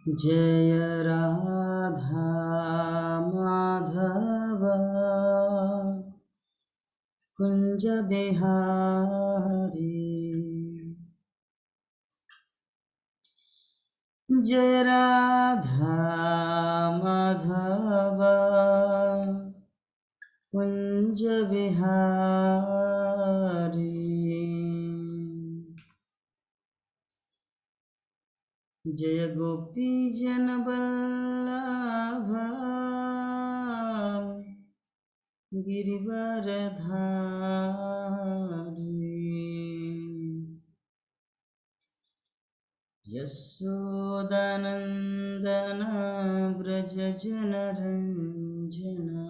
जय राधा माधव कुंज बिहारी। जय राधा माधव कुंज बिहारी। जय गोपी जन वल्लभ गिरिवरधारी। यशोदानन्दन व्रज जनरञ्जना।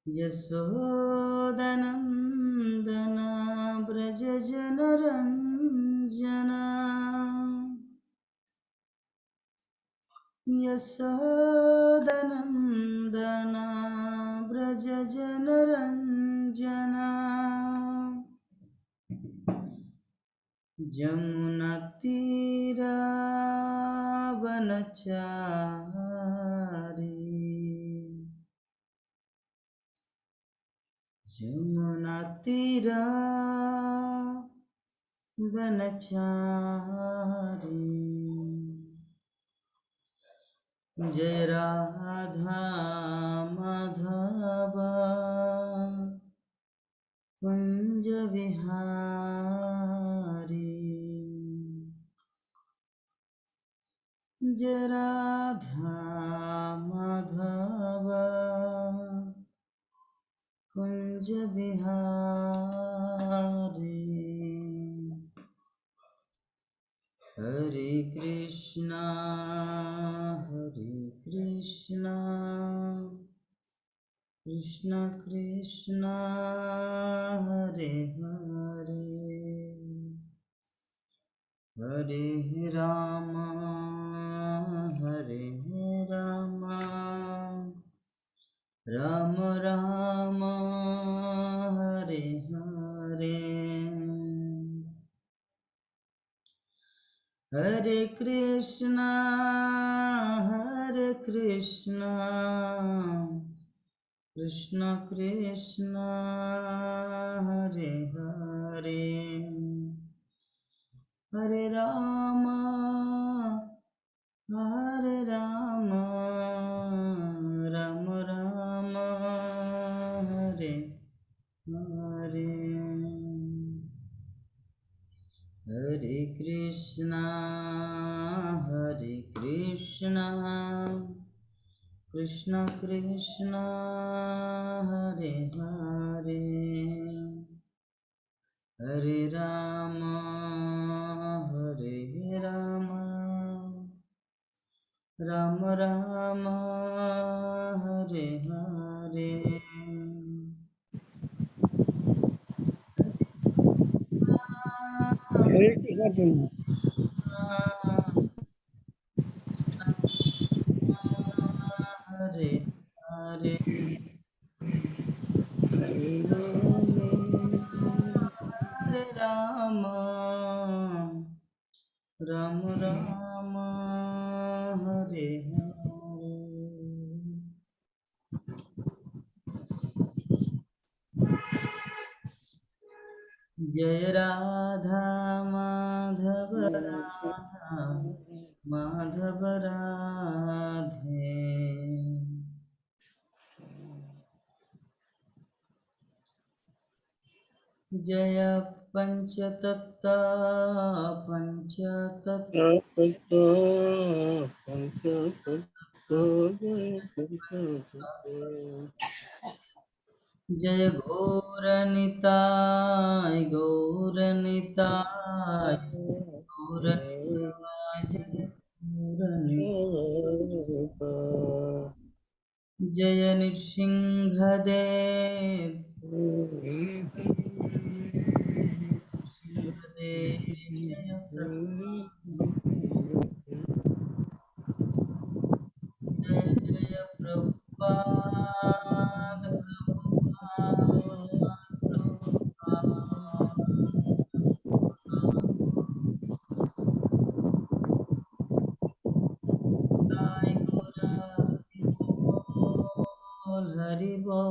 यशोदानन्दन व्रज जनरञ्जना। यशोदानन्दन व्रज जनरञ्जना। जमुनातीरावनचारी। जमुनातीरावनचारी। जय राधा माधव कुंज बिहारी। जय राधा माधव कुंज बिहारी। हरे कृष्णा कृष्ण कृष्ण हरे हरे, हरे राम राम राम हरे हरे। हरे कृष्णा कृष्ण कृष्ण हरे हरे, हरे राम राम राम हरे हरे। हरे कृष्णा कृष्ण कृष्ण हरे हरे, हरे राम राम राम हरे हरे। हरे कृष्ण हरे हरे, हरे राम राम हरे हरे। जय राधा माधव राधे। जय पंचतत्ता जय गौरनिताय जय जय नृसिंहदेव जय जय प्रभुपाद प्रभुपाद।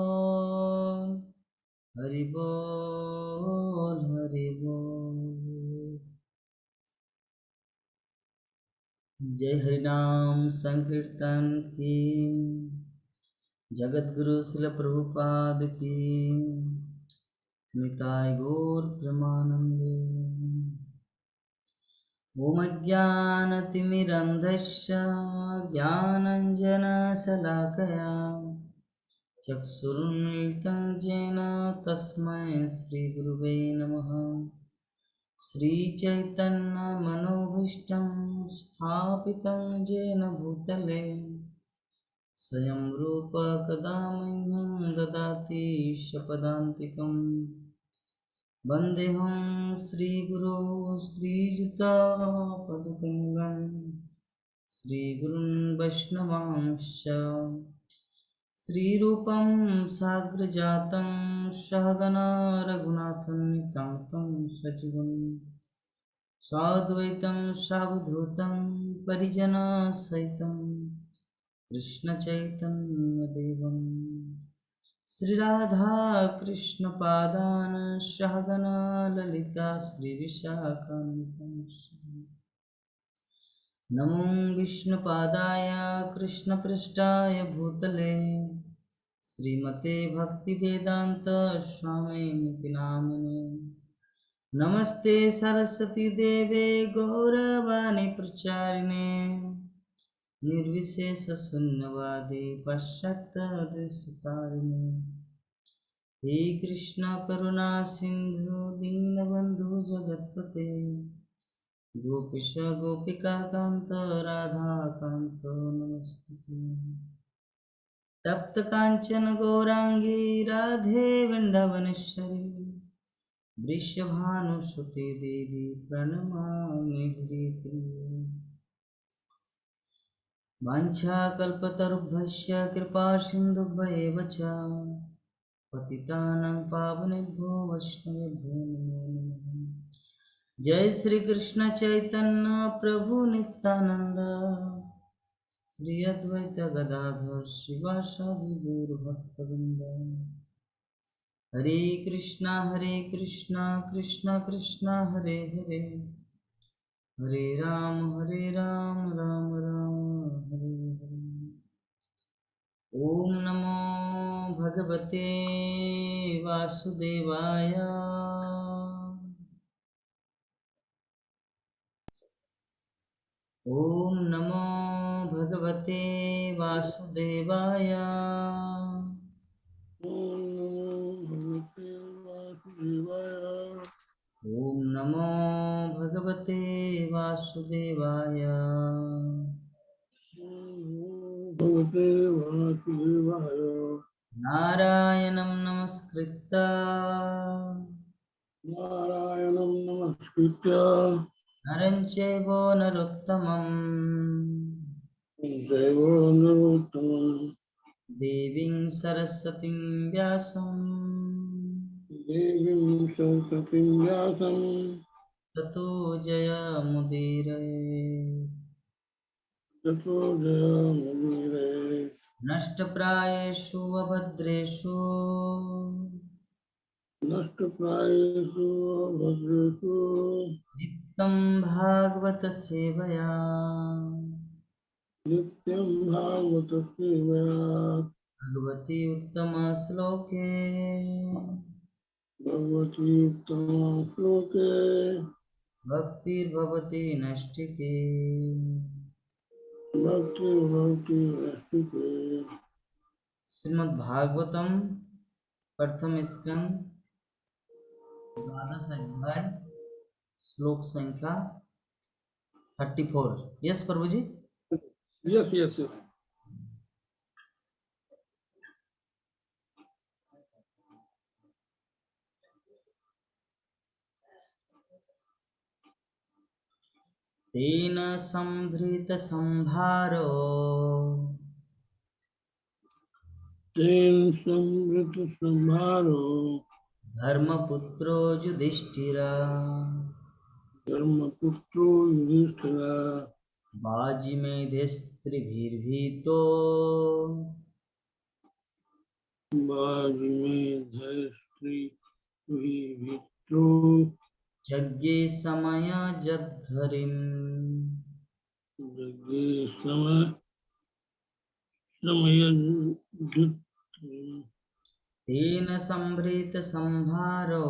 बोल, हरि बोल, हरि बोल। जय हरिनाम संकीर्तन की, जगत गुरु शिल प्रभुपाद की, निताय गौर प्रेमानंदे। ओम अज्ञानतिमिरन्धस्य ज्ञानञ्जनशलाकया चक्षुरुन्मिलितं येन तस्मै श्रीगुरुवे नमः। श्रीचैतन्यमनोभीष्टं स्थापितं येन भूतले स्वयं रूप कदा मह्यं ददाति शपदान्तिकम्। वन्देऽहं श्रीगुरो श्रीयुतापदकमलं श्रीगुरुन् वैष्णवांश्च श्रीरूपं साग्रजातं सहगणा रघुनाथान्वितं तं सजीवं साद्वैतं सावधूतं परिजनसहितं कृष्णचैतन्यदेवं श्रीराधा कृष्ण पादान सहगणा ललिता श्रीविशाखान्वितांश्च। नमो विष्णुपादाय कृष्णपृष्ठाय भूतले श्रीमते भक्तिवेदांत स्वामिनिति नामिने। नमस्ते सरस्वती देवे गौरवाणी प्रचारिणे निर्विशेष शून्यवादी पाश्चात्यदेशतारिणे। हे कृष्ण करुणा सिंधु दीनबंधु जगत्पते गोपीश गोपिका कांत राधा कांत नमस्ते। तप्त कांचन गौरांगी राधे वृंदावनेश्वरी वृषभानुसुते देवी प्रणमामि हरिप्रिये। वाञ्छाकल्पतरुभ्यश्च कृपा सिन्धुभ्येव च पतितानां पावनेभ्यो वैष्णवेभ्यो नमो नमः। जय श्री कृष्ण चैतन्य प्रभु नित्यानंद श्री अद्वैत गदाधर शिवासादि गौर भक्तवृंद। हरे कृष्णा कृष्ण कृष्ण हरे हरे, हरे राम राम राम हरे हरे। ओम नमो भगवते वासुदेवाय। ओम नमो भगवते वासुदेवाय। ओम नमो भगवते वासुदेवाय। भगवते वासुदेवाय। नारायणं नमस्कृत्य नारायणं नमस्कृत्य नरं चैव नरोत्तमं देवो नरोत्तमं देवीं सरस्वतीं व्यासं देवीं सरस्वतीं व्यासं ततो जयमुदीरये। ततो जयमुदीरये। नष्टप्रायेषु अभद्रेषु नष्टप्रायेषु भद्रेषु नित्यं भागवत सेवया नित्यं भागवतसेवया भगवती उत्तम श्लोके भगवती उत्तमश्लोके भक्तिर्भवति नष्टिके। भक्तिर्भवति नैष्ठिके। श्रीमद् भागवतम प्रथम स्कंद द्वादश अध्याय श्लोक संख्या 34। यस प्रभु जी। Yes, yes, yes. तेन संभृत संभारो तेन समृत संभारो धर्मपुत्रो युधिष्ठिरा धर्मपुत्रो युधिष्ठिरा बाजीमेधिस्त्रिभिर्भीतो वाजिमेधस्त्री विभित्रो यज्ञे समय जद्धरिम् जगे समयजुत् तेन संभृत संभारो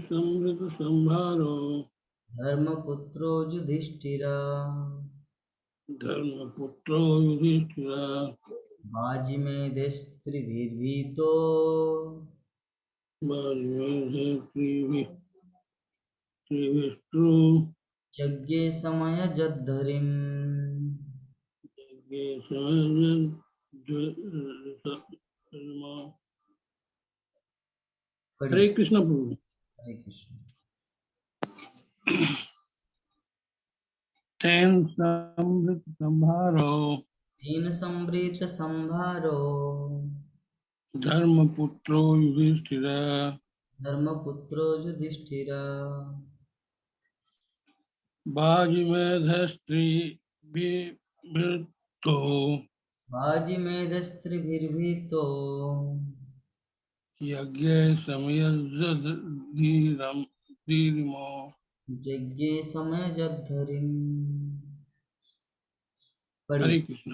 समृत संभारो धर्मपुत्रो युधिष्ठिरा धर्मपुत्रो युधिष्ठिरा वाजिमेधिस्त्रिभिर्भीतो त्रिविष्टु यज्ञे समय जद्धरिम् हरे कृष्ण प्रभु। हरे कृष्ण। तेन समृत संभारो तेन संभृत संभारो धर्मपुत्रो युधिष्ठिरा धर्मपुत्रो युधिष्ठिरा वाजिमेधस्त्रिभिर्भृतो वाजिमेधिस्त्रिभिर्भीतो यज्ञे समयजधीरमो यज्ञे समय जद्धरिम्। पढ़िए हरे कृष्ण।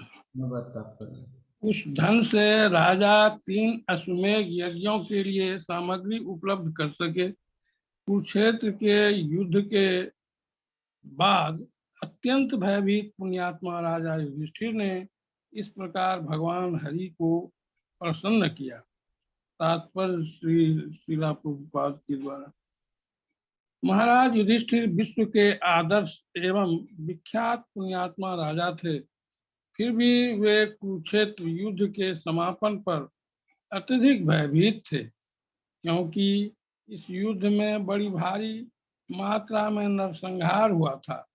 तात्पर्य। उस धन से राजा 3 अश्वमेध यज्ञों के लिए सामग्री उपलब्ध कर सके। कुरुक्षेत्र के युद्ध के बाद अत्यंत भयभीत पुण्यात्मा राजा युधिष्ठिर ने इस प्रकार भगवान हरि को प्रसन्न किया। तात्पर्य श्रीला प्रभुपाद के द्वारा। महाराज युधिष्ठिर विश्व के आदर्श एवं विख्यात पुण्यात्मा राजा थे। फिर भी वे कुरुक्षेत्र युद्ध के समापन पर अत्यधिक भयभीत थे, क्योंकि इस युद्ध में बड़ी भारी मात्रा में नरसंहार हुआ था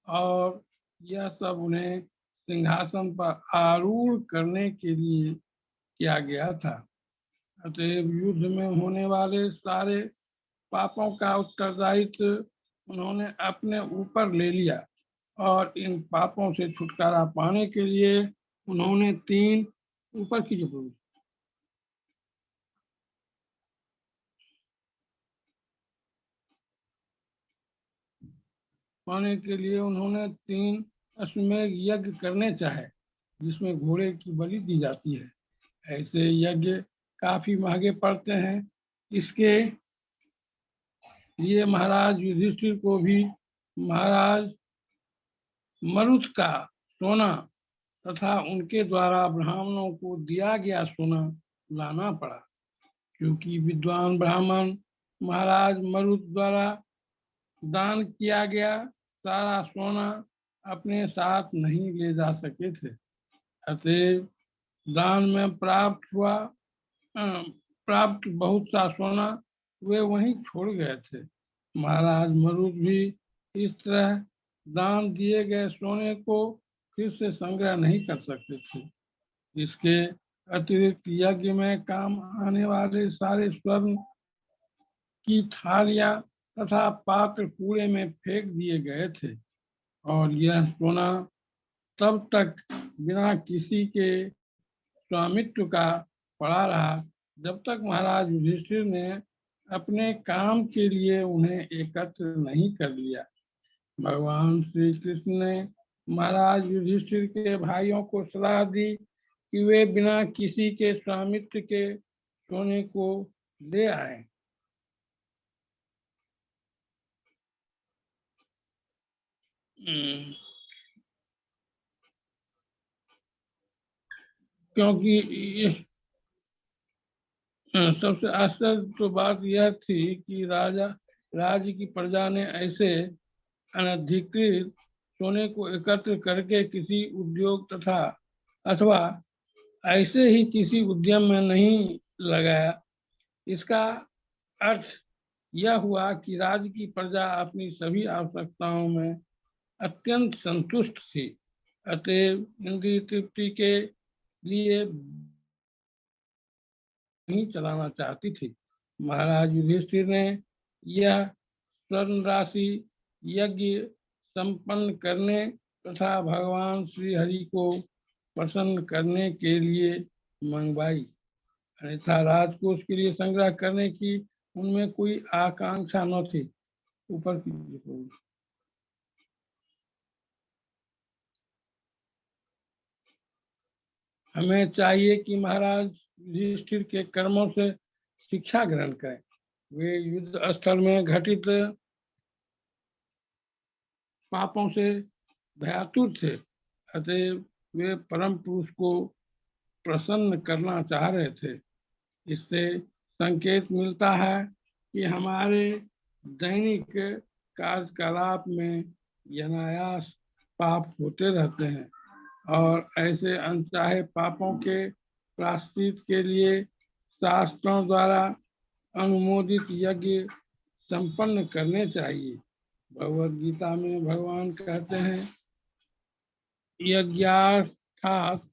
और यह सब उन्हें सिंहासन पर आरूढ़ करने के लिए किया गया था। अतएव युद्ध में होने वाले सारे पापों का उत्तरदायित्व उन्होंने अपने ऊपर ले लिया और इन पापों से छुटकारा पाने के लिए उन्होंने 3 ऊपर की जो पाने के लिए उन्होंने 3 अश्वमेध यज्ञ करने चाहे, जिसमें घोड़े की बलि दी जाती है। ऐसे यज्ञ काफी महंगे पड़ते हैं। इसके लिए महाराज युधिष्ठिर को भी महाराज मरुत का सोना तथा उनके द्वारा ब्राह्मणों को दिया गया सोना लाना पड़ा, क्योंकि विद्वान ब्राह्मण महाराज मरुत द्वारा दान किया गया सारा सोना अपने साथ नहीं ले जा सके थे। अतएव दान में प्राप्त बहुत सा सोना वे वहीं छोड़ गए थे। महाराज मरुत भी इस तरह दान दिए गए सोने को फिर से संग्रह नहीं कर सकते थे। इसके अतिरिक्त यज्ञ में काम आने वाले सारे स्वर्ण की थालियां तथा पात्र कूड़े में फेंक दिए गए थे और यह सोना तब तक बिना किसी के स्वामित्व का पड़ा रहा जब तक महाराज युधिष्ठिर ने अपने काम के लिए उन्हें एकत्र नहीं कर लिया। भगवान श्री कृष्ण ने महाराज युधिष्ठिर के भाइयों को सलाह दी कि वे बिना किसी के स्वामित्व के सोने को ले आए। क्योंकि सबसे आश्चर्य तो बात यह थी कि राज्य की प्रजा ने ऐसे अनधिकृत सोने को एकत्र करके किसी उद्योग तथा अथवा ऐसे ही किसी उद्यम में नहीं लगाया। इसका अर्थ यह हुआ कि राज्य की प्रजा अपनी सभी आवश्यकताओं में अत्यंत संतुष्ट थी। अतएव इंद्रिय तृप्ति के लिए नहीं चलाना चाहती थी। महाराज युधिष्ठिर ने यह स्वर्ण राशि यज्ञ संपन्न करने तथा भगवान श्री हरि को प्रसन्न करने के लिए मंगवाई, अन्यथा राजकोष के लिए संग्रह करने की उनमें कोई आकांक्षा न थी। ऊपर की हमें चाहिए कि महाराज युधिष्ठिर के कर्मों से शिक्षा ग्रहण करें। वे युद्ध स्थल में घटित पापों से भयातुर थे, अतएव वे परम पुरुष को प्रसन्न करना चाह रहे थे। इससे संकेत मिलता है कि हमारे दैनिक कार्यकलाप में अनायास पाप होते रहते हैं और ऐसे अनचाहे पापों के प्रायश्चित के लिए शास्त्रों द्वारा अनुमोदित यज्ञ संपन्न करने चाहिए। भगवद गीता में भगवान कहते हैं, यज्ञार्थात्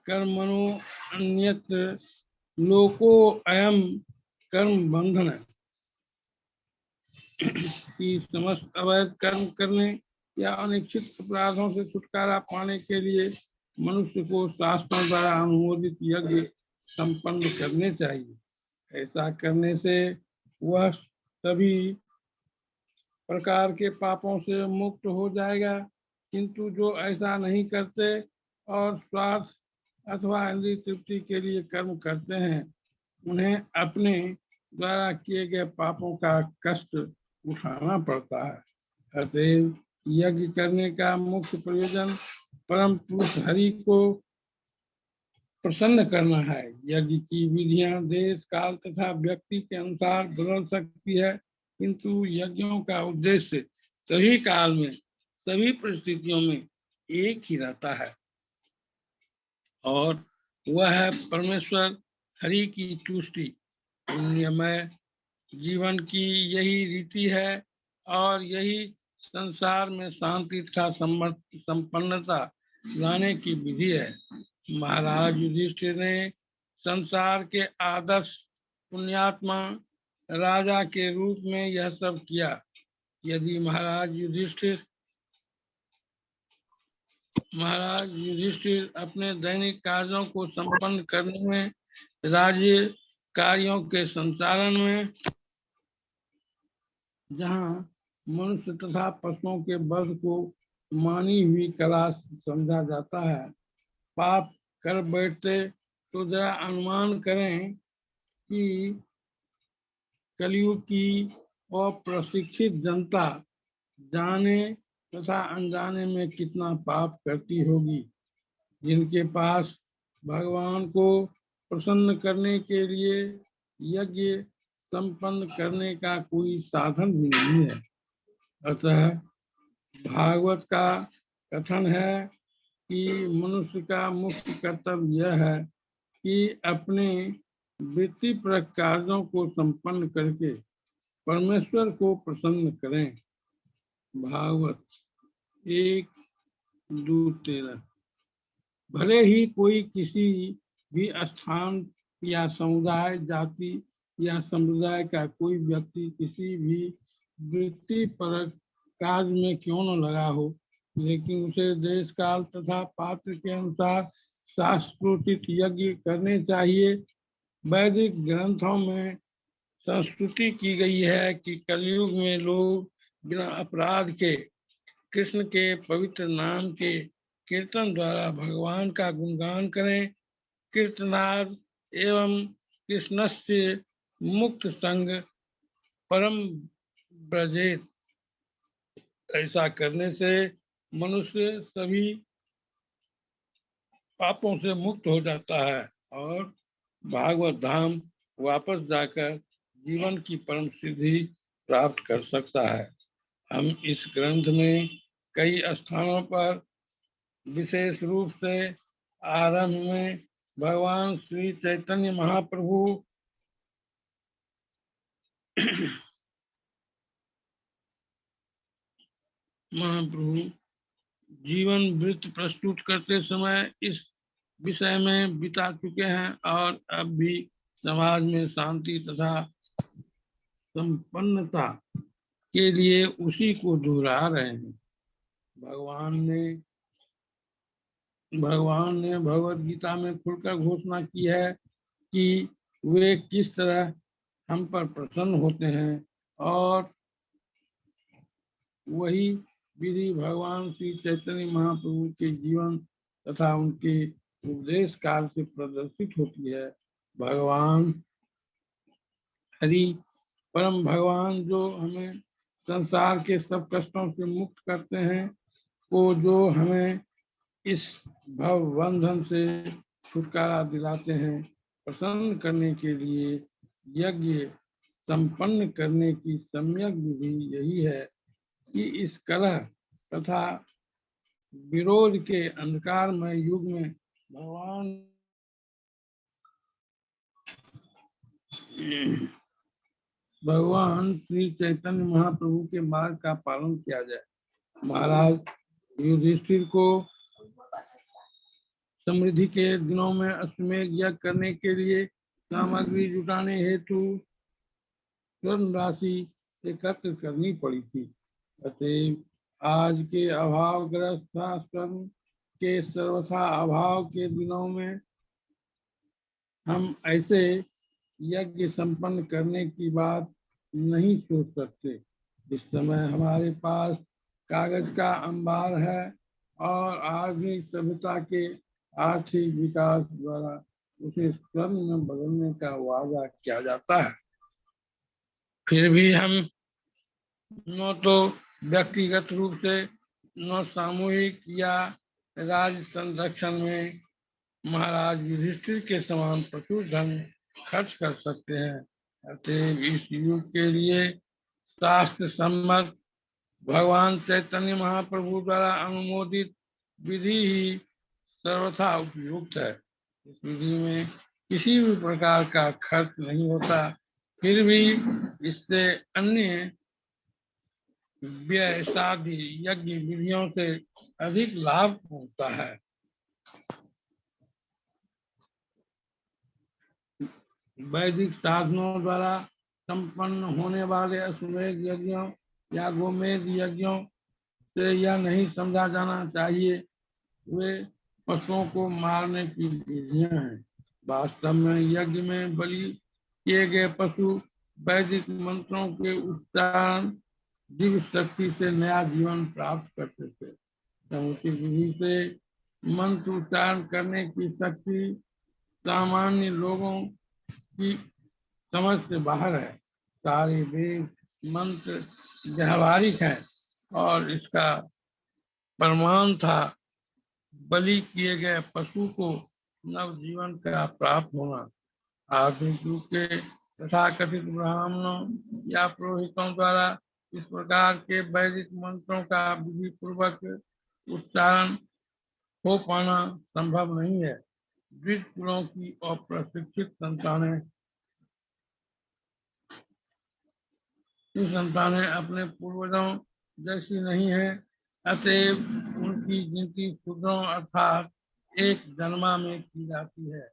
कर्मणो अन्यत्र लोको अयम कर्म बंधन की समस्त अवैध कर्म करने या अनिश्चित अपराधों से छुटकारा पाने के लिए मनुष्य को शास्त्रों द्वारा अनुमोदित यज्ञ संपन्न करने चाहिए। ऐसा करने से वह सभी प्रकार के पापों से मुक्त हो जाएगा। किंतु जो ऐसा नहीं करते और स्वार्थ अथवा इंद्रिय तृप्ति के लिए कर्म करते हैं, उन्हें अपने द्वारा किए गए पापों का कष्ट उठाना पड़ता है। अतएव यज्ञ करने का मुख्य प्रयोजन परम पुरुष हरि को प्रसन्न करना है। यज्ञ की विधियां देश काल तथा व्यक्ति के अनुसार बदल सकती है, किंतु यज्ञों का उद्देश्य सभी काल में सभी परिस्थितियों में एक ही रहता है और वह है परमेश्वर हरि की तुष्टि। पुण्यमय जीवन की यही रीति है और यही संसार में शांति तथा संपन्नता लाने की विधि है। महाराज युधिष्ठिर ने संसार के आदर्श पुण्यात्मा राजा के रूप में यह सब किया। यदि महाराज युधिष्ठिर अपने दैनिक कार्यों को संपन्न करने में, राज्य कार्यों के संचालन में, जहाँ मनुष्य तथा पशुओं के वध को मानी हुई कला समझा जाता है, पाप कर बैठते तो जरा अनुमान करें कि कलयुग की अप्रशिक्षित जनता जाने तथा अनजाने में कितना पाप करती होगी। जिनके पास भगवान को प्रसन्न करने के लिए यज्ञ संपन्न करने का कोई साधन भी नहीं है। अतः भागवत का कथन है कि मनुष्य का मुख्य कर्तव्य यह है कि अपने वृत्तिपरक कार्यों को संपन्न करके परमेश्वर को प्रसन्न करें। भागवत 1:2-13। भले ही कोई किसी भी स्थान या समुदाय, जाति या समुदाय का कोई व्यक्ति किसी भी वृत्तिपरक कार्य में क्यों न लगा हो, लेकिन उसे देश काल तथा पात्र के अनुसार शास्त्रोचित यज्ञ करने चाहिए। वैदिक ग्रंथों में संस्तुति की गई है कि कलयुग में लोग बिना अपराध के कृष्ण के पवित्र नाम के कीर्तन द्वारा भगवान का गुणगान करें। कीर्तनाद एवं कृष्णस्य मुक्त संग परम ब्रजेत। ऐसा करने से मनुष्य सभी पापों से मुक्त हो जाता है और भागवत धाम वापस जाकर जीवन की परम सिद्धि प्राप्त कर सकता है। हम इस ग्रंथ में कई स्थानों पर विशेष रूप से आरंभ में भगवान श्री चैतन्य महाप्रभु जीवन वृत्त प्रस्तुत करते समय इस विषय में बिता चुके हैं और अब भी समाज में शांति तथा संपन्नता के लिए उसी को दोहरा रहे हैं। भगवान ने भगवान ने भगवत गीता में खुलकर घोषणा की है कि वे किस तरह हम पर प्रसन्न होते हैं, और वही विधि भगवान श्री चैतन्य महाप्रभु के जीवन तथा उनके उपदेश काल से प्रदर्शित होती है। भगवान हरि परम भगवान जो हमें संसार के सब कष्टों से मुक्त करते हैं, वो जो हमें इस भव बंधन से छुटकारा दिलाते हैं, प्रसन्न करने के लिए यज्ञ संपन्न करने की सम्यक विधि यही है कि इस कलह तथा विरोध के अंधकारमय युग में भगवान श्री चैतन्य महाप्रभु के मार्ग का पालन किया जाए। महाराज युधिष्ठिर को समृद्धि के दिनों में अश्वमेध यज्ञ करने के लिए सामग्री जुटाने हेतु स्वर्ण राशि एकत्र करनी पड़ी थी। अतएव आज के अभावग्रस्त स्वर्ण के सर्वथा अभाव के दिनों में हम ऐसे यज्ञ संपन्न करने की बात नहीं सोच सकते। इस समय हमारे पास कागज का अंबार है और आधुनिक सभ्यता के आर्थिक विकास द्वारा उसे स्वर्ण में बदलने का वादा किया जाता है। फिर भी हम न तो व्यक्तिगत रूप से न सामूहिक या राज्य संरक्षण में महाराज युधिष्ठिर के समान प्रचुर धन खर्च कर सकते हैं। अतएव इस युग के लिए शास्त्र सम्मत भगवान चैतन्य महाप्रभु द्वारा अनुमोदित विधि ही सर्वथा उपयुक्त है। इस विधि में किसी भी प्रकार का खर्च नहीं होता, फिर भी इससे अन्य व्यय शादी यज्ञ विधियों से अधिक लाभ होता है। वैदिक साधनों द्वारा संपन्न होने वाले अश्वमेध यज्ञों या गोमेध यज्ञों से यह नहीं समझा जाना चाहिए वे पशुओं को मारने की विधियां हैं। वास्तव में यज्ञ में बलि किए गए पशु वैदिक मंत्रों के उच्चारण दिव्य शक्ति से नया जीवन प्राप्त करते थे। समुचित विधि से मंत्र उच्चारण करने की शक्ति सामान्य लोगों की समझ से बाहर है। सारे वेद मंत्र व्यावहारिक हैं और इसका प्रमाण था बलि किए गए पशु को नवजीवन का प्राप्त होना। आधुनिक युग के तथाकथित ब्राह्मणों या पुरोहितों द्वारा इस प्रकार के वैदिक मंत्रों का विधि पूर्वक उच्चारण हो पाना संभव नहीं है। द्विज कुलों की अप्रशिक्षित संतानें अपने पूर्वजों जैसी नहीं है, अतएव उनकी गिनती शूद्रों अर्थात एक जन्मा में की जाती है।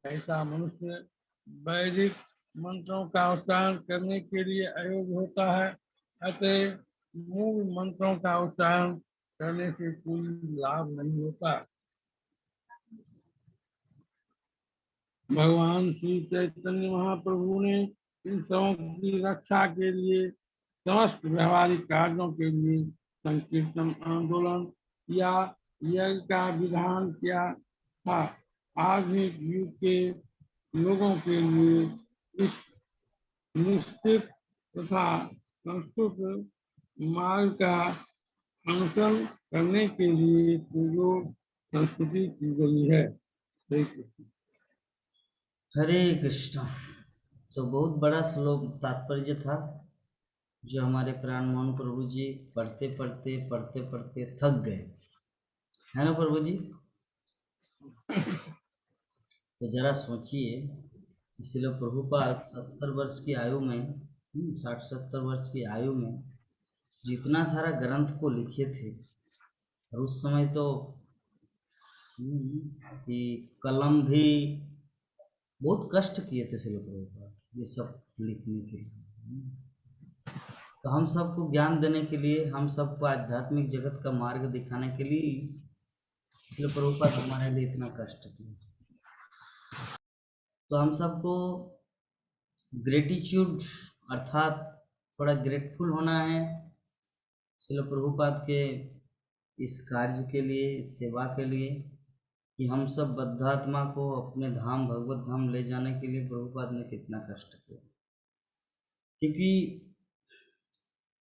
ऐसा मनुष्य वैदिक मंत्रों का उच्चारण करने के लिए अयोग्य होता है, अतएव मूल मंत्रों का उच्चारण करने से कोई लाभ नहीं होता। भगवान श्री चैतन्य महाप्रभु ने इन सबों की रक्षा के लिए समस्त व्यवहारिक कार्यों के लिए संकीर्तन आंदोलन या यज्ञ का विधान किया था। आधुनिक युग के लोगों के लिए इस निश्चित तथा संस्कृत मार्ग का अनुसरण करने के लिए जो संस्कृति की गई है। हरे कृष्ण। तो बहुत बड़ा श्लोक तात्पर्य था जो हमारे प्राण मोहन प्रभु जी पढ़ते पढ़ते थक गए, है ना प्रभु जी। तो जरा सोचिए, इसलिए प्रभुपाद 70 वर्ष की आयु में 60-70 वर्ष की आयु में जितना सारा ग्रंथ को लिखे थे, और उस समय तो कि कलम भी बहुत कष्ट किए थे श्रील प्रभुपाद ये सब लिखने के लिए। तो हम सबको ज्ञान देने के लिए, हम सबको आध्यात्मिक जगत का मार्ग दिखाने के लिए इसलिए प्रभुपाद हमारे लिए इतना कष्ट किया। तो हम सबको ग्रेटिट्यूड अर्थात थोड़ा ग्रेटफुल होना है इसलिए प्रभुपाद के इस कार्य के लिए, इस सेवा के लिए, कि हम सब बद्धात्मा को अपने धाम भगवत धाम ले जाने के लिए प्रभुपाद ने कितना कष्ट किया। क्योंकि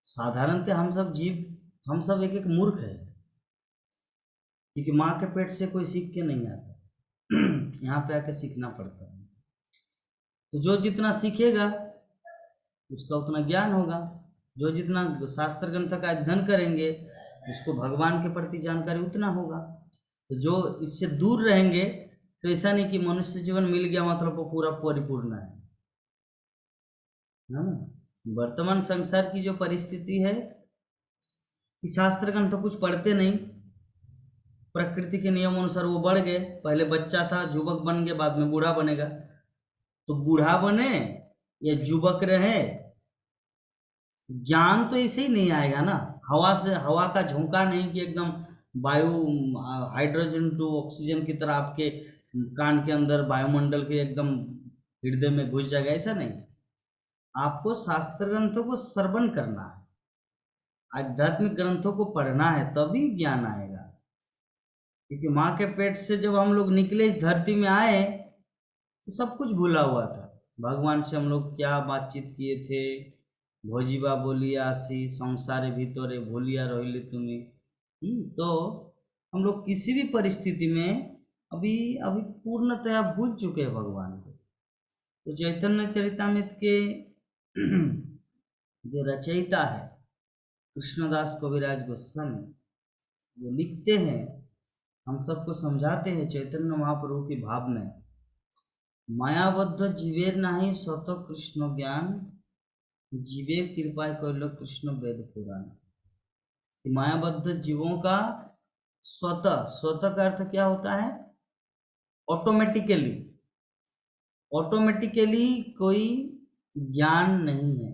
साधारणतः हम सब एक एक मूर्ख है, क्योंकि माँ के पेट से कोई सीख के नहीं आता यहाँ पे आके सीखना पड़ता है। तो जो जितना सीखेगा उसका उतना ज्ञान होगा, जो जितना शास्त्र ग्रंथ का अध्ययन करेंगे उसको भगवान के प्रति जानकारी उतना होगा। तो जो इससे दूर रहेंगे तो ऐसा नहीं कि मनुष्य जीवन मिल गया मतलब वो पूरा परिपूर्ण है ना। वर्तमान संसार की जो परिस्थिति है कि शास्त्र ग्रंथ तो कुछ पढ़ते नहीं, प्रकृति के नियम अनुसार वो बढ़ गए, पहले बच्चा था युवक बन गए, बाद में बूढ़ा बनेगा। तो बूढ़ा बने या युवक रहे, ज्ञान तो ऐसे ही नहीं आएगा ना। हवा का झोंका नहीं कि एकदम वायु हाइड्रोजन टू ऑक्सीजन की तरह आपके कान के अंदर वायुमंडल के एकदम हृदय में घुस जाएगा, ऐसा नहीं। आपको शास्त्र ग्रंथों को श्रवण करना है, आध्यात्मिक ग्रंथों को पढ़ना है, तभी ज्ञान आएगा। क्योंकि माँ के पेट से जब हम लोग निकले इस धरती में आए तो सब कुछ भूला हुआ था। भगवान से हम लोग क्या बातचीत किए थे, भोजीबा बोलिया आसी संसारे भीतरे भूलिया रहिले तुम्हें। तो हम लोग किसी भी परिस्थिति में अभी अभी पूर्णतया भूल चुके हैं भगवान को। तो चैतन्य चरितामृत के जो रचयिता है कृष्णदास कविराज गोस्वामी, वो लिखते हैं, हम सबको समझाते हैं चैतन्य महाप्रभु की भाव में, मायाबद्ध जीवेर नाही स्वतः कृष्ण ज्ञान, जीवेर कृपा कैलो कृष्ण वेद पुराण। मायाबद्ध जीवों का स्वतः का अर्थ क्या होता है? ऑटोमेटिकली कोई ज्ञान नहीं है।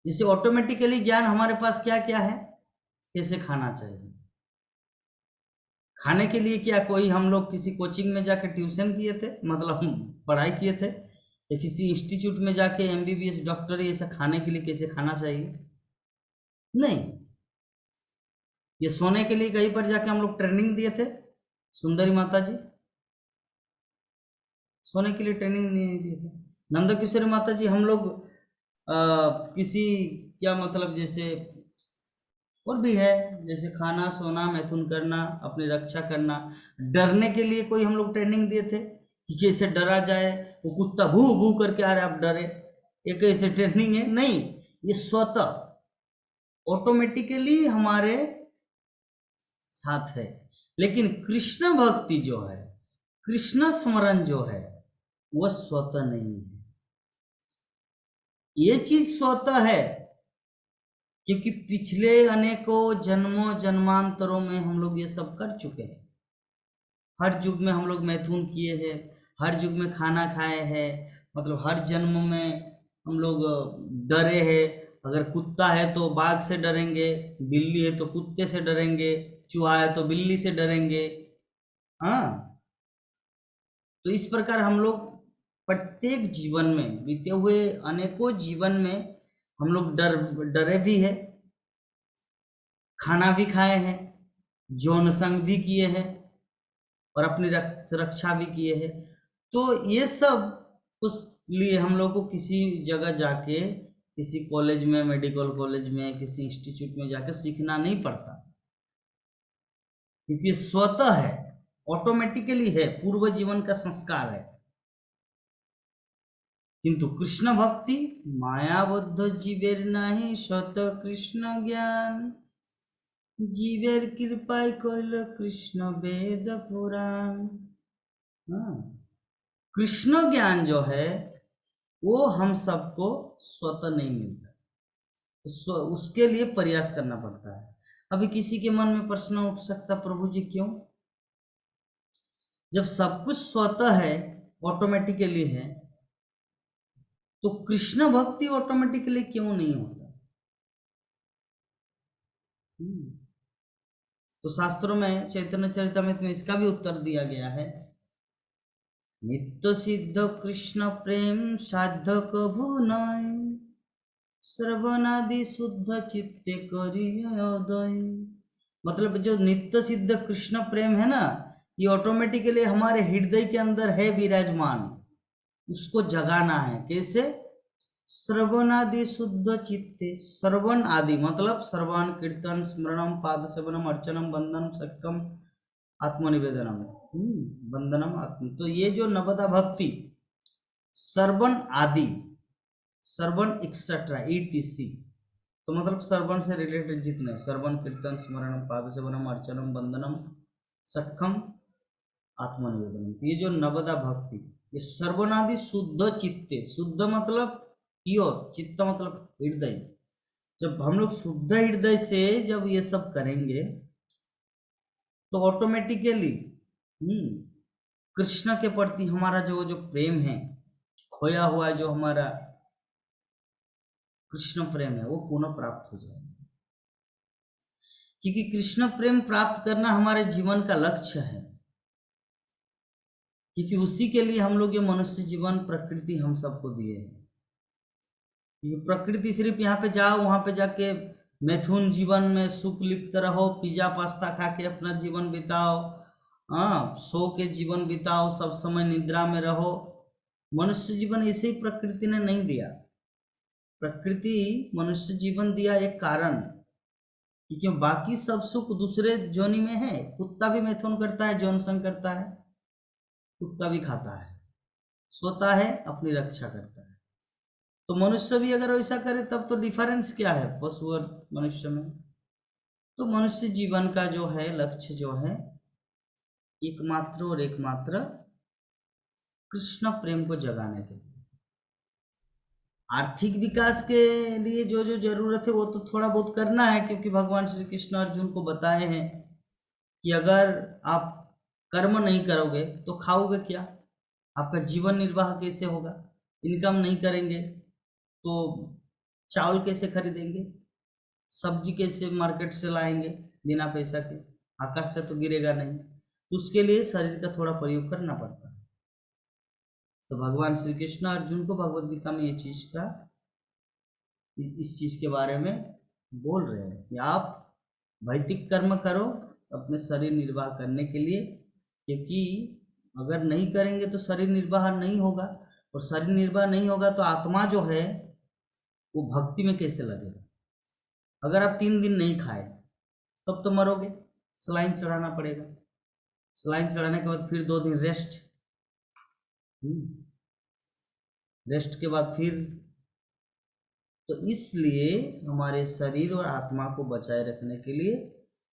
जैसे ऑटोमेटिकली ज्ञान हमारे पास क्या क्या है, कैसे खाना चाहिए, खाने के लिए क्या कोई हम लोग किसी कोचिंग में जाकर ट्यूशन किए थे, मतलब पढ़ाई किए थे, या किसी इंस्टीट्यूट में जाके MBBS डॉक्टरी ऐसा खाने के लिए कैसे खाना चाहिए? नहीं। ये सोने के लिए कहीं पर जाके हम लोग ट्रेनिंग दिए थे, सुंदरी माता जी सोने के लिए ट्रेनिंग नहीं दिए थे। नंद किशोरी माता जी हम लोग किसी क्या मतलब जैसे और भी है, जैसे खाना सोना मैथुन करना, अपनी रक्षा करना, डरने के लिए कोई हम लोग ट्रेनिंग दिए थे कि कैसे डरा जाए, वो कुत्ता भू भू करके आ रहा है आप डरे, ये कैसे ट्रेनिंग है? नहीं, ये स्वतः ऑटोमेटिकली हमारे साथ है। लेकिन कृष्ण भक्ति जो है, कृष्ण स्मरण जो है, वह स्वतः नहीं है। ये चीज स्वतः है क्योंकि पिछले अनेकों जन्मों जन्मांतरों में हम लोग ये सब कर चुके हैं। हर युग में हम लोग मैथुन किए हैं, हर युग में खाना खाए हैं, मतलब हर जन्म में हम लोग डरे हैं। अगर कुत्ता है तो बाघ से डरेंगे, बिल्ली है तो कुत्ते से डरेंगे, चूहा है तो बिल्ली से डरेंगे। हाँ, तो इस प्रकार हम लोग प्रत्येक जीवन में, बीते हुए अनेकों जीवन में हम लोग डरे भी है, खाना भी खाए हैं, यौन संग भी किए हैं और अपनी रक्षा भी किए हैं। तो ये सब उस लिए हम लोग को किसी जगह जाके, किसी कॉलेज में, मेडिकल कॉलेज में, किसी इंस्टीट्यूट में जाकर सीखना नहीं पड़ता, क्योंकि स्वतः है, ऑटोमेटिकली है, पूर्व जीवन का संस्कार है। किंतु कृष्ण भक्ति मायाबद्ध जीवेर नहीं स्वत कृष्ण ज्ञान, जीवेर कृपाय कइल कृष्ण वेद पुराण। हाँ, कृष्ण ज्ञान जो है वो हम सबको स्वतः नहीं मिलता, उसके लिए प्रयास करना पड़ता है। अभी किसी के मन में प्रश्न उठ सकता, प्रभु जी क्यों, जब सब कुछ स्वतः है, ऑटोमेटिकली है, तो कृष्ण भक्ति ऑटोमेटिकली क्यों नहीं होता? तो शास्त्रों में चैतन्य चरितमृत में इसका भी उत्तर दिया गया है। नित्य सिद्ध कृष्ण प्रेम साध्य कभू नय, श्रवणादि शुद्ध चित्ते करियोदय। मतलब जो नित्य सिद्ध कृष्ण प्रेम है ना, ये ऑटोमेटिकली हमारे हृदय के अंदर है विराजमान, उसको जगाना है। कैसे? श्रवणादि शुद्ध चित्ते। श्रवण आदि मतलब श्रवण, कीर्तन, स्मरणम, पाद सेवनम, अर्चनम, बंदनम, सख्यम, आत्मनिवेदनम, बंदनम आत्म। तो ये जो नवदा भक्ति, श्रवण आदि, श्रवण एक्सेट्रा ETC, तो मतलब श्रवण से रिलेटेड जितने श्रवण, कीर्तन, स्मरणम, पाद सेवनम, अर्चनम, बंदनम, सख्यम, आत्मनिवेदनम, ये जो नवदा भक्ति, ये श्रवणादि शुद्ध चित्ते। शुद्ध मतलब प्योर, चित्त मतलब हृदय। जब हम लोग शुद्ध हृदय से जब ये सब करेंगे तो ऑटोमेटिकली कृष्ण के प्रति हमारा जो जो प्रेम है, खोया हुआ जो हमारा कृष्ण प्रेम है, वो पुनः प्राप्त हो जाएगा। क्योंकि कृष्ण प्रेम प्राप्त करना हमारे जीवन का लक्ष्य है, क्योंकि उसी के लिए हम लोग ये मनुष्य जीवन, प्रकृति हम सबको दिए हैं। प्रकृति सिर्फ यहाँ पे जाओ, वहां पे जाके मैथुन जीवन में सुख लिप्त रहो, पिज्जा पास्ता खा के अपना जीवन बिताओ, हाँ, सो के जीवन बिताओ, सब समय निद्रा में रहो। मनुष्य जीवन इसे ही प्रकृति ने नहीं दिया। प्रकृति मनुष्य जीवन दिया एक कारण, क्योंकि बाकी सब सुख दूसरे जोनि में है। कुत्ता भी मैथुन करता है, जौन संग करता है, कुत्ता भी खाता है, सोता है, अपनी रक्षा करता है। तो मनुष्य भी अगर वैसा करे तब तो डिफरेंस क्या है पशु और मनुष्य में? तो मनुष्य जीवन का जो है लक्ष्य जो है, एकमात्र और एकमात्र कृष्ण प्रेम को जगाने के लिए। आर्थिक विकास के लिए जो जो जरूरत है वो तो थोड़ा बहुत करना है, क्योंकि भगवान श्री कृष्ण अर्जुन को बताए हैं कि अगर आप कर्म नहीं करोगे तो खाओगे क्या, आपका जीवन निर्वाह कैसे होगा, इनकम नहीं करेंगे तो चावल कैसे खरीदेंगे, सब्जी कैसे मार्केट से लाएंगे बिना पैसा के, आकाश से तो गिरेगा नहीं। तो उसके लिए शरीर का थोड़ा प्रयोग करना पड़ता है। तो भगवान श्री कृष्ण अर्जुन को भगवद गीता में ये चीज का, इस चीज के बारे में बोल रहे हैं कि आप वैदिक कर्म करो अपने शरीर निर्वाह करने के लिए, क्योंकि अगर नहीं करेंगे तो शरीर निर्वाह नहीं होगा, और शरीर निर्वाह नहीं होगा तो आत्मा जो है वो भक्ति में कैसे लगेगा। अगर आप 3 दिन नहीं खाए तब तो मरोगे, सलाइन चढ़ाना पड़ेगा, सलाइन चढ़ाने के बाद फिर 2 दिन रेस्ट, रेस्ट के बाद फिर। तो इसलिए हमारे शरीर और आत्मा को बचाए रखने के लिए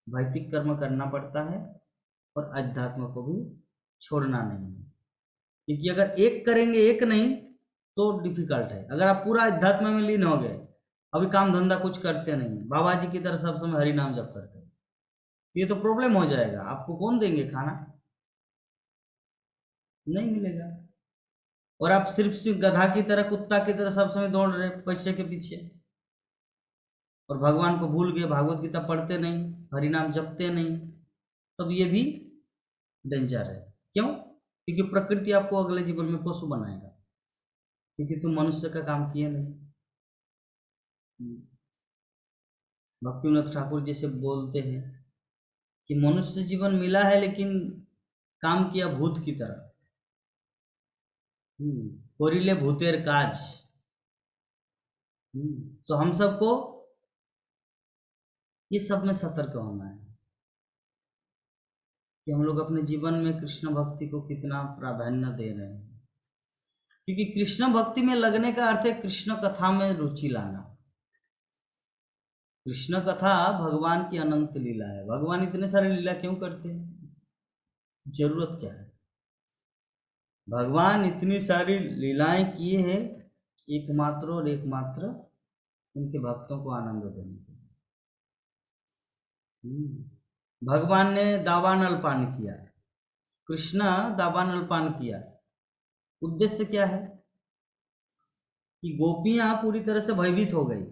वैदिक कर्म करना पड़ता है, और अध्यात्म को भी छोड़ना नहीं है। क्योंकि अगर एक करेंगे एक नहीं तो डिफिकल्ट है। अगर आप पूरा अध्यात्म में लीन हो गए, अभी काम धंधा कुछ करते नहीं, बाबा जी की तरह सब समय हरि नाम जप करते, ये तो प्रॉब्लम हो जाएगा। आपको कौन देंगे खाना? नहीं मिलेगा। और आप सिर्फ गधा की तरह, कुत्ता की तरह सब समय दौड़ रहे पैसे के पीछे, और भगवान को भूल गए, भागवत गीता पढ़ते नहीं, हरि नाम जपते नहीं, तब ये भी डेंजर है। क्यों? क्योंकि प्रकृति आपको अगले जीवन में पशु बनाएगा, क्योंकि तुम मनुष्य का काम किए नहीं। भक्तिविनोद ठाकुर जैसे बोलते हैं कि मनुष्य जीवन मिला है लेकिन काम किया भूत की तरह, कोरिले भूतेर काज। तो हम सबको ये सब में सतर्क होना है कि हम लोग अपने जीवन में कृष्ण भक्ति को कितना प्राधान्य दे रहे हैं। क्योंकि कृष्ण भक्ति में लगने का अर्थ है कृष्ण कथा में रुचि लाना। कृष्ण कथा भगवान की अनंत लीला है। भगवान इतने सारे लीला क्यों करते हैं? जरूरत क्या है? भगवान इतनी सारी लीलाएं किए हैं एकमात्र और एकमात्र उनके भक्तों को आनंद देने के लिए। भगवान ने दावानलपान किया, कृष्ण दावानलपान किया। उद्देश्य क्या है? कि गोपियां पूरी तरह से भयभीत हो गई,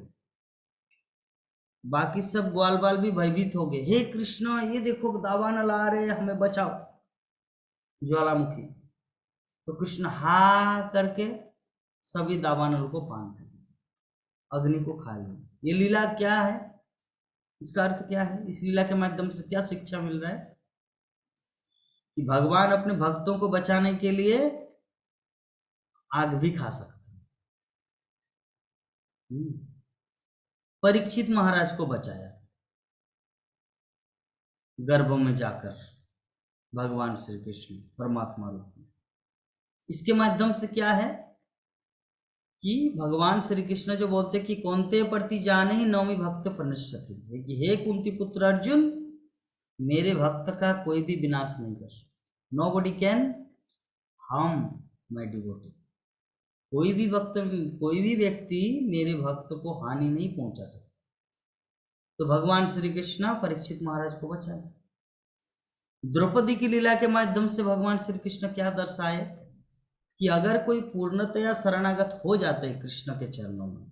बाकी सब ग्वाल बाल भी भयभीत हो गए, हे कृष्ण ये देखो दावानल आ रहे, हमें बचाओ, ज्वालामुखी। तो कृष्ण हा करके सभी दावानल को पान कर लिया, अग्नि को खा लिया। ये लीला क्या है, इसका अर्थ क्या है, इस लीला के माध्यम से क्या शिक्षा मिल रहा है कि भगवान अपने भक्तों को बचाने के लिए आग भी खा सकते हैं। परीक्षित महाराज को बचाया गर्भ में जाकर भगवान श्री कृष्ण परमात्मा रूप में। इसके माध्यम से क्या है कि भगवान श्री कृष्ण जो बोलते कि कौनते प्रति जाने ही नौमी भक्त प्रणश्यति, कि हे कुंती पुत्र अर्जुन, मेरे भक्त का कोई भी विनाश नहीं कर सकता। Nobody can harm my devotee, कोई भी व्यक्ति मेरे भक्त को हानि नहीं पहुंचा सकता। तो भगवान श्री कृष्ण परीक्षित महाराज को बचाए। द्रौपदी की लीला के माध्यम से भगवान श्री कृष्ण क्या दर्शाए कि अगर कोई पूर्णतया शरणागत हो जाते हैं कृष्ण के चरणों में,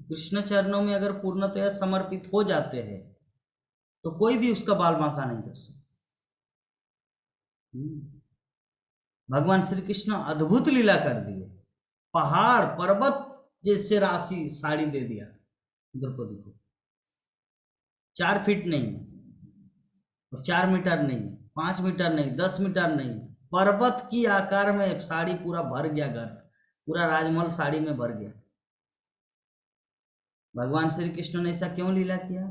कृष्ण चरणों में अगर पूर्णतया समर्पित हो जाते हैं तो कोई भी उसका बाल बांका नहीं कर सकता। भगवान श्री कृष्ण अद्भुत लीला कर दिए, पहाड़ पर्वत जैसे राशि साड़ी दे दिया द्रौपदी को। 4 फीट नहीं, 4 मीटर नहीं, 5 मीटर नहीं, 10 मीटर नहीं, पर्वत की आकार में साड़ी पूरा भर गया, घर पूरा राजमहल साड़ी में भर गया। भगवान श्री कृष्ण ने ऐसा क्यों लीला किया,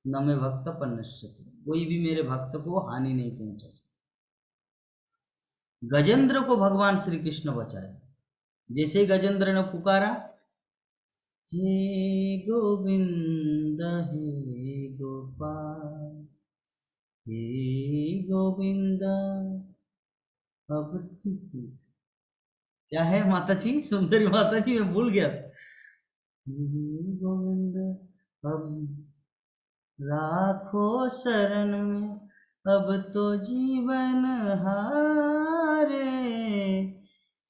न में भक्त पन्नश्यति, कोई भी मेरे भक्त को हानि नहीं पहुंचा सकता। गजेंद्र को भगवान श्री कृष्ण बचाया। जैसे ही गजेंद्र ने पुकारा, हे गोविंद हे गोपाल हे गोविंद, अब क्या है माता जी, सुंदरी माता जी, मैं भूल गया। गोविंद अब राखो शरण में, अब तो जीवन हारे,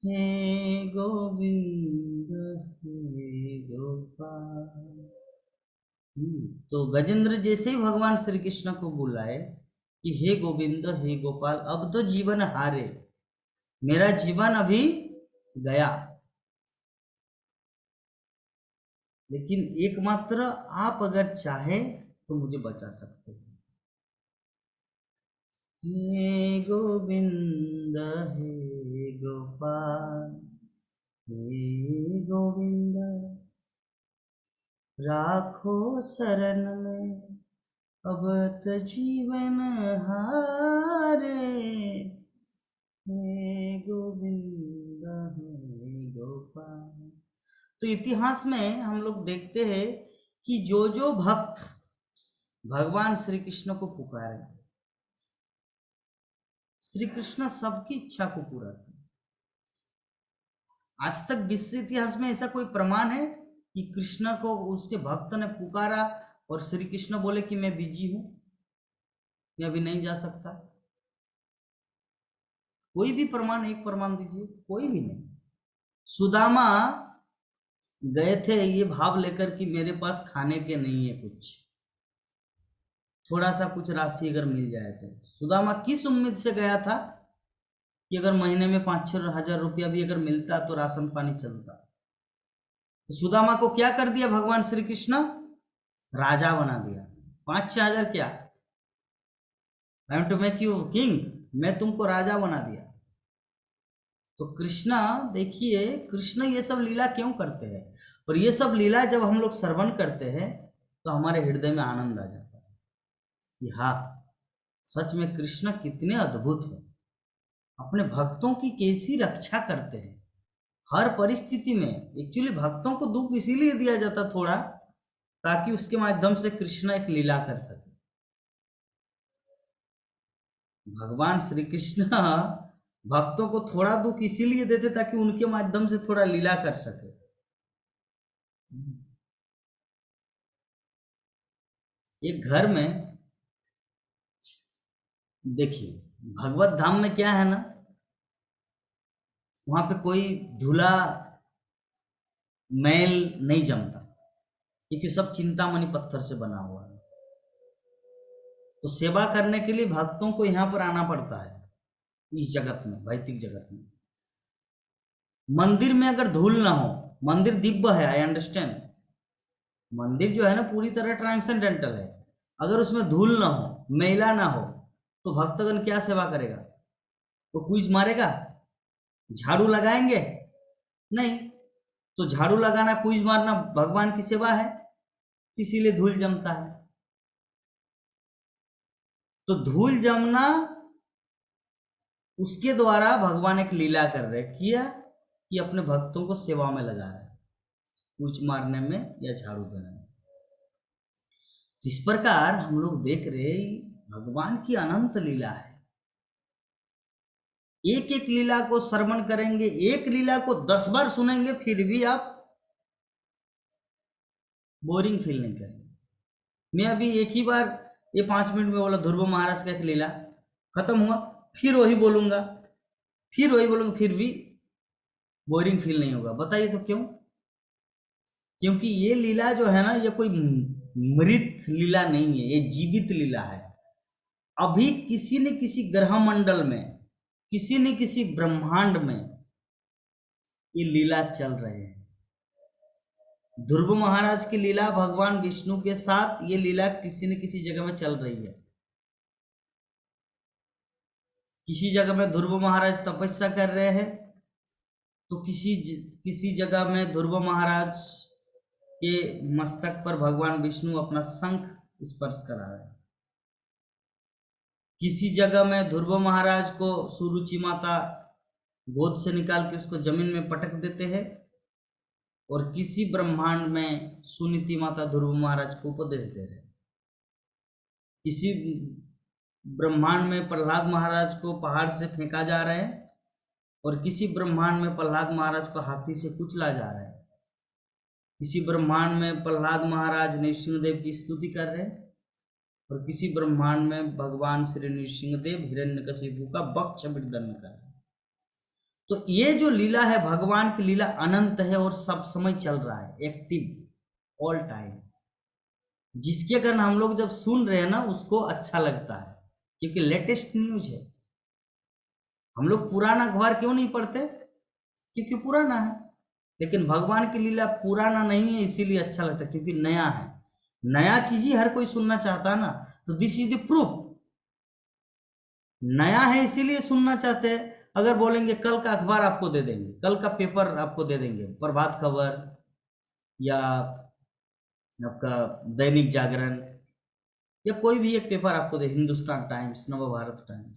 हे गोविंद हे गोपाल। तो गजेंद्र जैसे ही भगवान श्री कृष्ण को बुलाए कि हे गोविंद हे गोपाल, अब तो जीवन हारे, मेरा जीवन अभी गया, लेकिन एकमात्र आप अगर चाहे तो मुझे बचा सकते हैं। हे गोविंद हे गोपाल हे गोविंद, राखो शरण में, अब तो जीवन हारे, हे गोविंद हे गोपाल। तो इतिहास में हम लोग देखते हैं कि जो जो भक्त भगवान श्री कृष्ण को पुकारे, श्री कृष्ण सबकी इच्छा को पूरा करे। आज तक विश्व इतिहास में ऐसा कोई प्रमाण है कि कृष्ण को उसके भक्त ने पुकारा और श्री कृष्ण बोले कि मैं बिजी हूं, मैं अभी नहीं जा सकता? कोई भी प्रमाण, एक प्रमाण दीजिए, कोई भी नहीं। सुदामा गए थे ये भाव लेकर कि मेरे पास खाने के नहीं है, कुछ थोड़ा सा कुछ राशि अगर मिल जाए तो। सुदामा किस उम्मीद से गया था कि अगर महीने में 5-6 हजार रुपया भी अगर मिलता तो राशन पानी चलता। तो सुदामा को क्या कर दिया भगवान श्री कृष्ण, राजा बना दिया। 5-6 हजार क्या, I am to make you king, मैं तुमको राजा बना दिया। तो कृष्णा, देखिए कृष्ण ये सब लीला क्यों करते हैं, और ये सब लीला जब हम लोग श्रवण करते हैं तो हमारे हृदय में आनंद आ जाता है कि हाँ, सच में कृष्ण कितने अद्भुत हैं, अपने भक्तों की कैसी रक्षा करते हैं हर परिस्थिति में। एक्चुअली भक्तों को दुख इसीलिए दिया जाता थोड़ा, ताकि उसके माध्यम से कृष्ण एक लीला कर सके। भगवान श्री कृष्ण भक्तों को थोड़ा दुख इसीलिए देते ताकि उनके माध्यम से थोड़ा लीला कर सके। एक घर में देखिए, भगवत धाम में क्या है ना, वहां पे कोई धूला मैल नहीं जमता, क्योंकि सब चिंतामणि पत्थर से बना हुआ है। तो सेवा करने के लिए भक्तों को यहाँ पर आना पड़ता है, इस जगत में, भौतिक जगत में। मंदिर में अगर धूल ना हो, मंदिर दिव्य है, आई अंडरस्टैंड, मंदिर जो है ना पूरी तरह ट्रांसेंडेंटल है, अगर उसमें धूल ना हो, मैला ना हो, तो भक्तगण क्या सेवा करेगा? वो क्विज मारेगा? झाड़ू लगाएंगे? नहीं। तो झाड़ू लगाना, क्विज मारना भगवान की सेवा है, इसीलिए धूल जमता है। तो धूल जमना, उसके द्वारा भगवान एक लीला कर रहे किया कि अपने भक्तों को सेवा में लगा रहे, क्विज मारने में या झाड़ू देने में। इस प्रकार हम लोग देख रहे भगवान की अनंत लीला है। एक एक लीला को श्रवण करेंगे, एक लीला को 10 बार सुनेंगे, फिर भी आप बोरिंग फील नहीं करेंगे। मैं अभी एक ही बार ये 5 मिनट में बोला ध्रुव महाराज का एक लीला, खत्म हुआ, फिर वही बोलूंगा, फिर भी बोरिंग फील नहीं होगा। बताइए तो क्यों? क्योंकि ये लीला जो है ना, ये कोई मृत लीला नहीं है, ये जीवित लीला है। अभी किसी न किसी ग्रह मंडल में, किसी न किसी ब्रह्मांड में ये लीला चल रहे हैं। ध्रुव महाराज की लीला भगवान विष्णु के साथ, ये लीला किसी न किसी जगह में चल रही है। किसी जगह में ध्रुव महाराज तपस्या कर रहे हैं, तो किसी जगह में ध्रुव महाराज के मस्तक पर भगवान विष्णु अपना शंख स्पर्श करा रहे हैं। किसी जगह में ध्रुव महाराज को सुरुचि माता गोद से निकाल के उसको जमीन में पटक देते हैं, और किसी ब्रह्मांड में सुनीति माता ध्रुव महाराज को उपदेश दे रहे हैं। किसी ब्रह्मांड में प्रहलाद महाराज को पहाड़ से फेंका जा रहा है, और किसी ब्रह्मांड में प्रहलाद महाराज को हाथी से कुचला जा रहा है। किसी ब्रह्मांड में प्रहलाद महाराज नृसिंहदेव की स्तुति कर रहे हैं, और किसी ब्रह्मांड में भगवान श्री नृसिंहदेव हिरण्यकशिपु का वक्ष विदर्न कर रहे हैं। तो ये जो लीला है, भगवान की लीला अनंत है और सब समय चल रहा है, एक्टिव ऑल टाइम। जिसके कारण हम लोग जब सुन रहे हैं ना, उसको अच्छा लगता है, क्योंकि लेटेस्ट न्यूज है। हम लोग पुराना अखबार क्यों नहीं पढ़ते? क्योंकि पुराना है। लेकिन भगवान की लीला पुराना नहीं है, इसीलिए अच्छा लगता है, क्योंकि नया है। नया चीज ही हर कोई सुनना चाहता है ना, तो दिस इज द प्रूफ। नया है इसीलिए सुनना चाहते हैं। अगर बोलेंगे कल का अखबार आपको दे देंगे, कल का पेपर आपको दे देंगे, प्रभात खबर या आपका दैनिक जागरण, या कोई भी एक पेपर आपको दे, हिंदुस्तान टाइम्स, नव भारत टाइम्स,